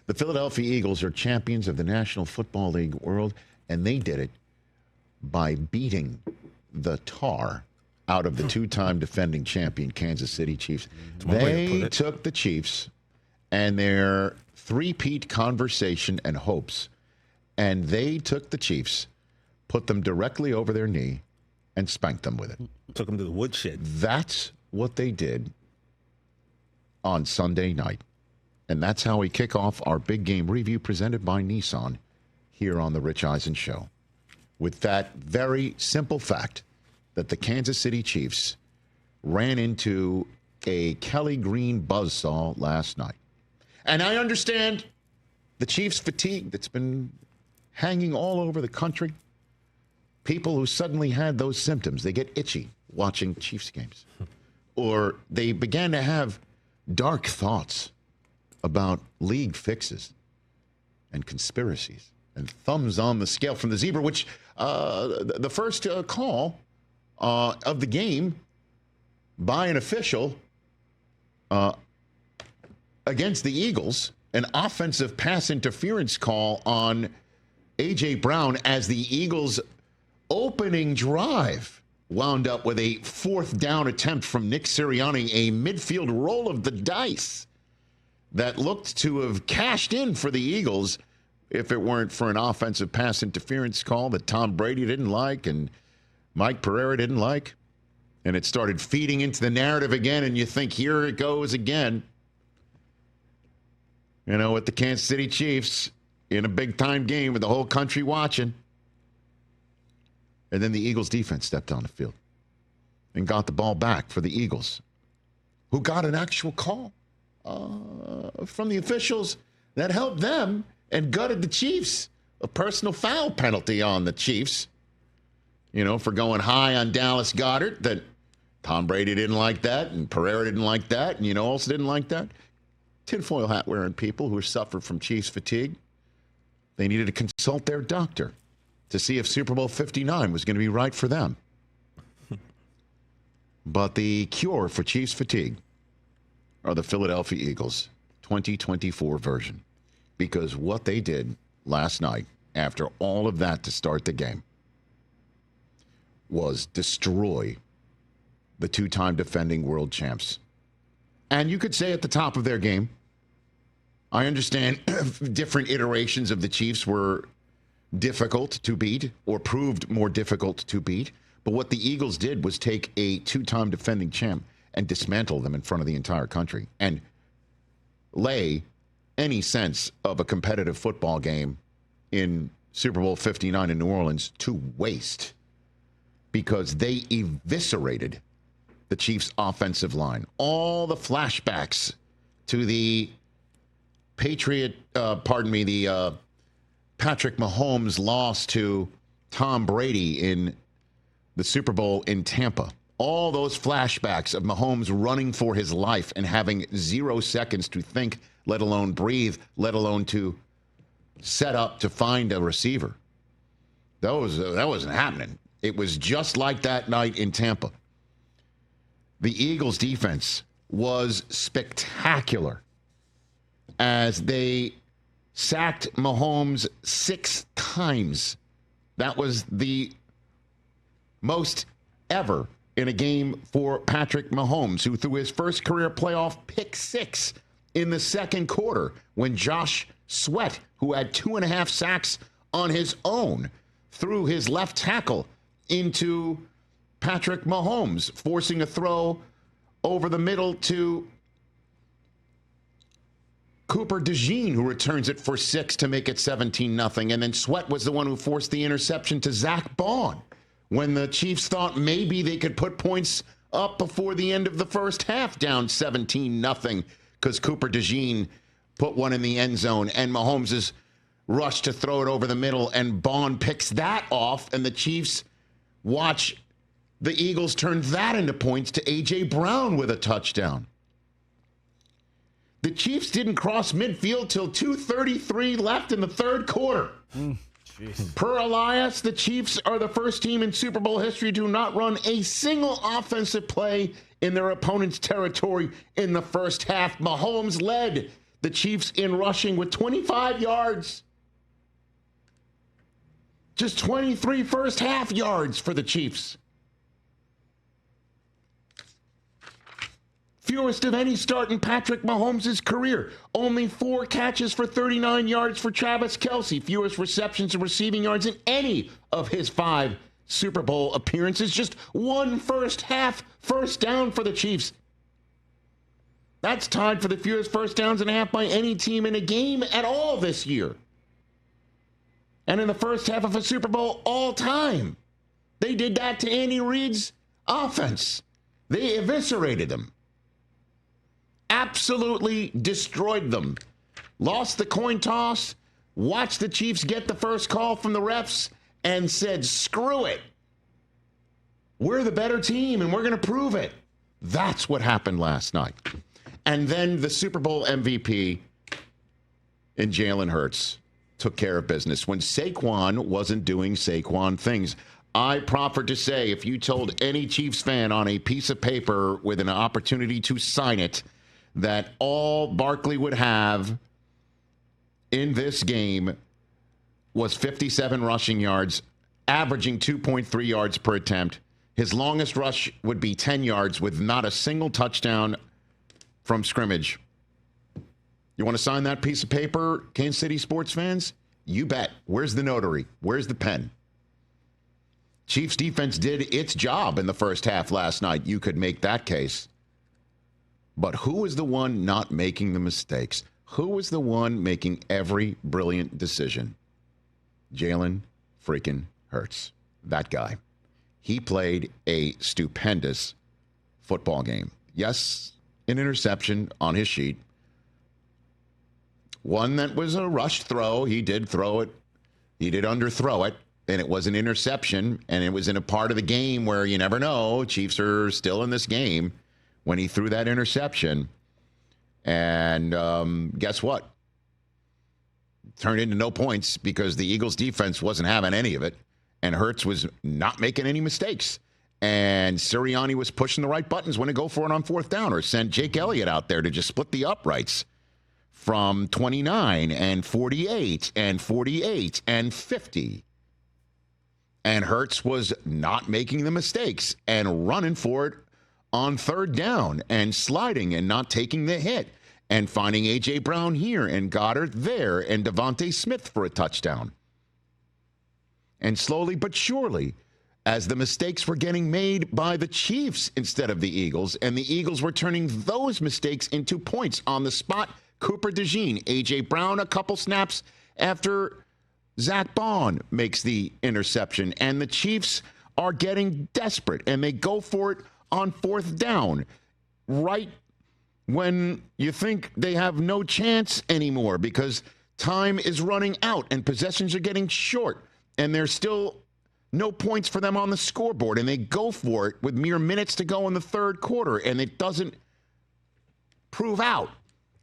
The Philadelphia Eagles are champions of the National Football League world, and they did it by beating the tar out of the two-time defending champion Kansas City Chiefs. They took the Chiefs and their three-peat conversation and hopes, and they took the Chiefs, put them directly over their knee, and spanked them with it. Took them to the woodshed. That's what they did on Sunday night. And that's how we kick off our big game review presented by Nissan here on the Rich Eisen Show. With that very simple fact that the Kansas City Chiefs ran into a Kelly Green buzzsaw last night. And I understand the Chiefs' fatigue that's been hanging all over the country. People who suddenly had those symptoms, they get itchy watching Chiefs games. Or they began to have dark thoughts about league fixes and conspiracies and thumbs on the scale from the zebra, which the first call of the game by an official against the Eagles, an offensive pass interference call on A.J. Brown as the Eagles' opening drive wound up with a fourth down attempt from Nick Sirianni, a midfield roll of the dice that looked to have cashed in for the Eagles if it weren't for an offensive pass interference call that Tom Brady didn't like and Mike Pereira didn't like. And it started feeding into the narrative again, and you think, here it goes again. You know, with the Kansas City Chiefs in a big-time game with the whole country watching. And then the Eagles' defense stepped on the field and got the ball back for the Eagles, who got an actual call from the officials that helped them and gutted the Chiefs. A personal foul penalty on the Chiefs, you know, for going high on Dallas Goedert. That Tom Brady didn't like that, and Pereira didn't like that, and you know also didn't like that. Tinfoil hat wearing people who suffer from Chiefs fatigue. They needed to consult their doctor to see if Super Bowl 59 was going to be right for them. But the cure for Chiefs fatigue are the Philadelphia Eagles 2024 version. Because what they did last night, after all of that to start the game, was destroy the two-time defending world champs. And you could say at the top of their game, I understand different iterations of the Chiefs were difficult to beat or proved more difficult to beat. But what the Eagles did was take a two-time defending champ and dismantle them in front of the entire country and lay any sense of a competitive football game in Super Bowl 59 in New Orleans to waste, because they eviscerated the Chiefs' offensive line. All the flashbacks to the Patrick Mahomes loss to Tom Brady in the Super Bowl in Tampa. All those flashbacks of Mahomes running for his life and having 0 seconds to think, let alone breathe, let alone to set up to find a receiver. That wasn't happening. It was just like that night in Tampa. The Eagles' defense was spectacular as they sacked Mahomes 6 times. That was the most ever in a game for Patrick Mahomes, who threw his first career playoff pick 6 in the second quarter when Josh Sweat, who had 2.5 sacks on his own, threw his left tackle into Patrick Mahomes, forcing a throw over the middle to Cooper DeJean, who returns it for 6 to make it 17-0. And then Sweat was the one who forced the interception to Zach Bond when the Chiefs thought maybe they could put points up before the end of the first half, down 17-0, because Cooper DeJean put one in the end zone, and Mahomes is rushed to throw it over the middle, and Bond picks that off, and the Chiefs watch the Eagles turn that into points to A.J. Brown with a touchdown. The Chiefs didn't cross midfield till 2:33 left in the third quarter. Per Elias, the Chiefs are the first team in Super Bowl history to not run a single offensive play in their opponent's territory in the first half. Mahomes led the Chiefs in rushing with 25 yards. Just 23 first half yards for the Chiefs. Fewest of any start in Patrick Mahomes' career. Only 4 catches for 39 yards for Travis Kelce. Fewest receptions and receiving yards in any of his 5 Super Bowl appearances. Just 1 first half first down for the Chiefs. That's tied for the fewest first downs and a half by any team in a game at all this year. And in the first half of a Super Bowl all time. They did that to Andy Reid's offense. They eviscerated them. Absolutely destroyed them. Lost the coin toss, watched the Chiefs get the first call from the refs, and said, screw it. We're the better team, and we're going to prove it. That's what happened last night. And then the Super Bowl MVP in Jalen Hurts took care of business when Saquon wasn't doing Saquon things. I proffer to say, if you told any Chiefs fan on a piece of paper with an opportunity to sign it that all Barkley would have in this game was 57 rushing yards, averaging 2.3 yards per attempt. His longest rush would be 10 yards with not a single touchdown from scrimmage. You want to sign that piece of paper, Kansas City sports fans? You bet. Where's the notary? Where's the pen? Chiefs defense did its job in the first half last night. You could make that case. But who was the one not making the mistakes? Who was the one making every brilliant decision? Jalen freaking Hurts. That guy. He played a stupendous football game. Yes, an interception on his sheet. One that was a rushed throw. He did throw it. He did underthrow it. And it was an interception. And it was in a part of the game where you never know. Chiefs are still in this game when he threw that interception. And guess what? Turned into no points because the Eagles defense wasn't having any of it. And Hurts was not making any mistakes. And Sirianni was pushing the right buttons when to go for it on fourth down or sent Jake Elliott out there to just split the uprights from 29 and 48 and 48 and 50. And Hurts was not making the mistakes and running for it on third down and sliding and not taking the hit and finding A.J. Brown here and Goddard there and Devontae Smith for a touchdown. And slowly but surely, as the mistakes were getting made by the Chiefs instead of the Eagles, and the Eagles were turning those mistakes into points on the spot, Cooper DeJean, A.J. Brown, a couple snaps after Zach Bond makes the interception. And the Chiefs are getting desperate, and they go for it on fourth down right when you think they have no chance anymore because time is running out and possessions are getting short. And there's still no points for them on the scoreboard. And they go for it with mere minutes to go in the third quarter. And it doesn't prove out.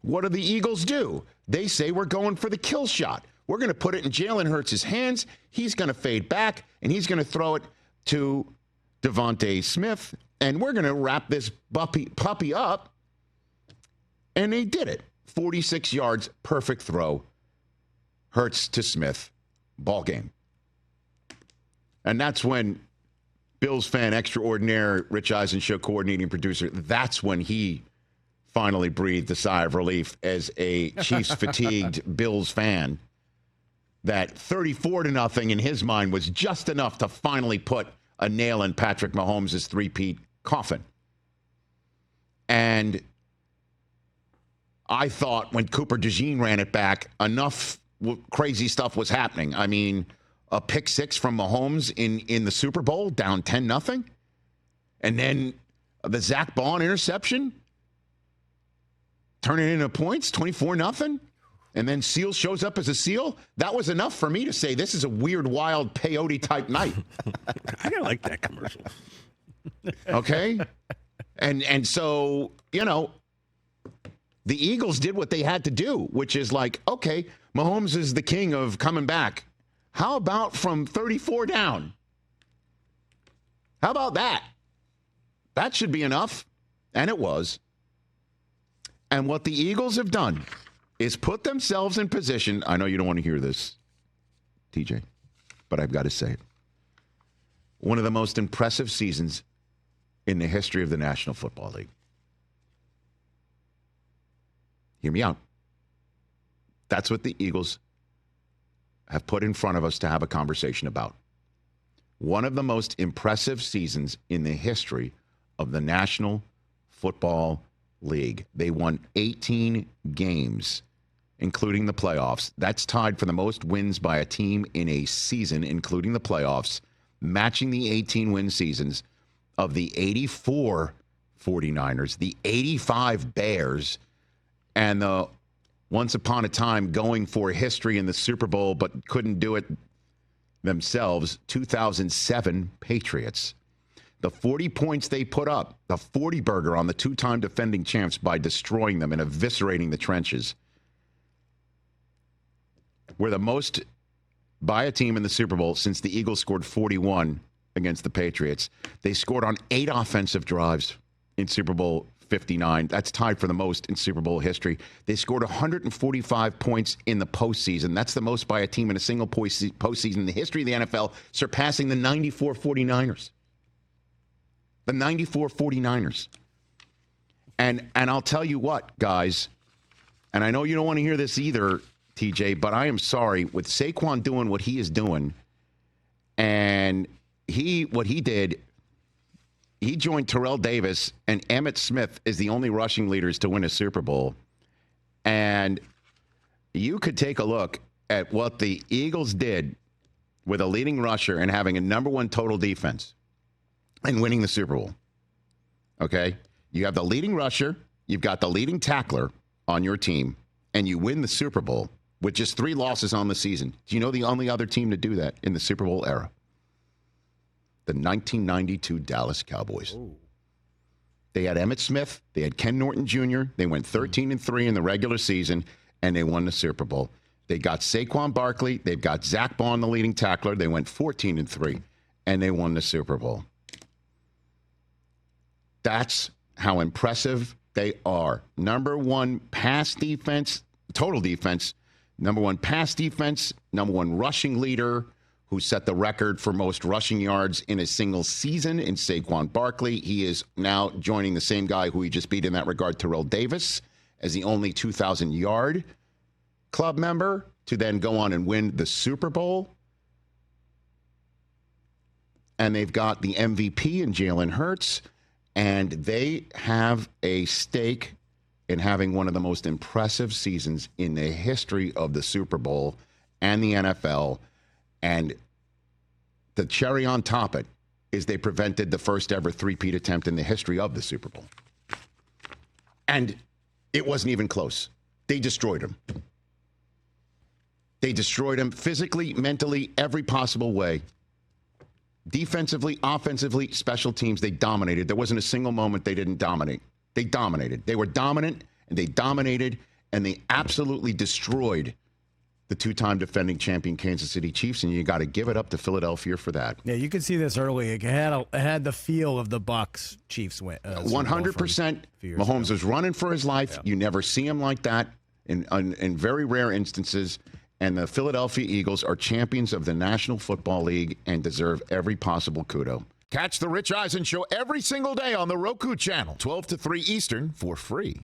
What do the Eagles do? They say we're going for the kill shot. We're going to put it in Jalen Hurts' hands. He's going to fade back. And he's going to throw it to Devontae Smith. And we're going to wrap this puppy up. And they did it. 46 yards, perfect throw. Hurts to Smith. Ball game. And that's when Bills fan extraordinaire, Rich Eisen Show coordinating producer, that's when he finally breathed a sigh of relief as a Chiefs-fatigued Bills fan. That 34-0 in his mind was just enough to finally put a nail in Patrick Mahomes' three-peat coffin. And I thought when Cooper DeJean ran it back, enough crazy stuff was happening. I mean, a pick six from Mahomes in the Super Bowl, down 10-0. And then the Zach Bond interception, turning into points, 24-0. And then Seal shows up as a Seal. That was enough for me to say this is a weird, wild, peyote-type night. I kind of like that commercial. Okay? And so, you know, the Eagles did what they had to do, which is like, okay, Mahomes is the king of coming back. How about from 34 down? How about that? That should be enough. And it was. And what the Eagles have done is put themselves in position. I know you don't want to hear this, TJ, but I've got to say it. One of the most impressive seasons in the history of the National Football League. Hear me out. That's what the Eagles have put in front of us to have a conversation about. One of the most impressive seasons in the history of the National Football League. They won 18 games, including the playoffs. That's tied for the most wins by a team in a season, including the playoffs, matching the 18-win seasons of the 84 49ers, the 85 Bears, and the once upon a time going for history in the Super Bowl but couldn't do it themselves, 2007 Patriots. The 40 points they put up, the 40 burger on the two-time defending champs by destroying them and eviscerating the trenches, were the most by a team in the Super Bowl since the Eagles scored 41 against the Patriots. They scored on 8 offensive drives in Super Bowl 59. That's tied for the most in Super Bowl history. They scored 145 points in the postseason. That's the most by a team in a single postseason in the history of the NFL, surpassing the 94 49ers. The 94 49ers. And I'll tell you what, guys, and I know you don't want to hear this either, TJ, but I am sorry, with Saquon doing what he is doing, and what he did, he joined Terrell Davis and Emmitt Smith as the only rushing leaders to win a Super Bowl. And you could take a look at what the Eagles did with a leading rusher and having a number one total defense and winning the Super Bowl. Okay? You have the leading rusher, you've got the leading tackler on your team, and you win the Super Bowl with just 3 losses on the season. Do you know the only other team to do that in the Super Bowl era? The 1992 Dallas Cowboys. Ooh. They had Emmitt Smith. They had Ken Norton Jr. They went 13-3 in the regular season, and they won the Super Bowl. They got Saquon Barkley. They've got Zach Bond, the leading tackler. They went 14-3, and they won the Super Bowl. That's how impressive they are. Number one pass defense, total defense. Number one pass defense. Number one rushing leader, who set the record for most rushing yards in a single season in Saquon Barkley. He is now joining the same guy who he just beat in that regard, Terrell Davis, as the only 2,000-yard club member to then go on and win the Super Bowl. And they've got the MVP in Jalen Hurts, and they have a stake in having one of the most impressive seasons in the history of the Super Bowl and the NFL. And the cherry on top of it is they prevented the first ever three-peat attempt in the history of the Super Bowl. And it wasn't even close. They destroyed him. They destroyed him physically, mentally, every possible way. Defensively, offensively, special teams, they dominated. There wasn't a single moment they didn't dominate. They dominated. They were dominant, and they dominated, and they absolutely destroyed the two-time defending champion Kansas City Chiefs, and you got to give it up to Philadelphia for that. Yeah, you could see this early. It had the feel of the Bucs Chiefs win. 100%. Mahomes was running for his life. Yeah. You never see him like that in very rare instances. And the Philadelphia Eagles are champions of the National Football League and deserve every possible kudo. Catch the Rich Eisen Show every single day on the Roku channel, 12 to 3 Eastern, for free.